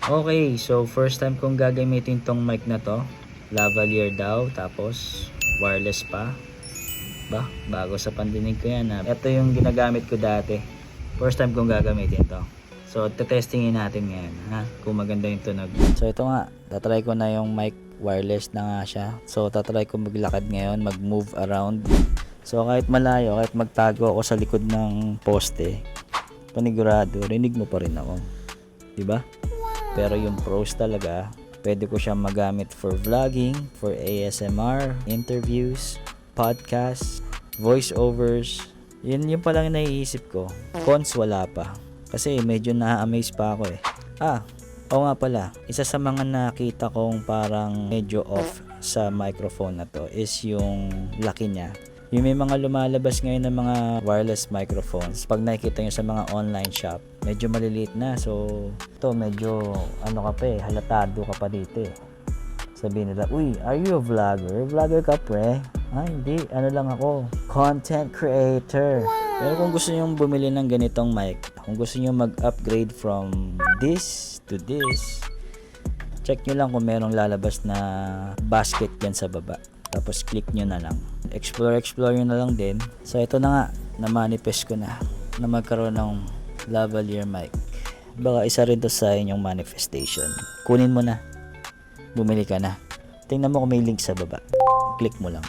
Okay, so first time kong gagamitin tong mic na to. Lavalier daw, tapos wireless pa. Bago sa pandinig ko yan ha. Ito yung ginagamit ko dati. First time kong gagamitin to. So, testingin natin ngayon ha, kung maganda yung tunog. So, ito nga, tatry ko na yung mic, wireless na nga siya. So, tatry ko maglakad ngayon, mag-move around. So, kahit malayo, kahit magtago ako sa likod ng poste, panigurado, rinig mo pa rin ako. Diba? Pero yung pros talaga, pwede ko siyang magamit for vlogging, for ASMR, interviews, podcasts, voiceovers. Yun pa lang naiisip ko. Cons wala pa. Kasi medyo na-amaze pa ako eh. Oo nga pala. Isa sa mga nakita kong parang medyo off sa microphone na to is yung laki niya. Yung may mga lumalabas ngayon ng mga wireless microphones, pag nakikita nyo sa mga online shop, medyo maliliit na. So, ito medyo halatado ka pa dito eh. Sabihin nila, uy, are you a vlogger? Vlogger ka pre? Hindi, lang ako, content creator. Pero kung gusto nyo bumili ng ganitong mic, kung gusto nyo mag-upgrade from this to this, check nyo lang kung merong lalabas na basket dyan sa baba. Tapos click nyo na lang. Explore nyo na lang din. So ito na nga, na-manifest ko na magkaroon ng lavalier mic. Baka isa rin to sa inyong manifestation. Kunin mo na. Bumili ka na. Tingnan mo kung may link sa baba. Click mo lang.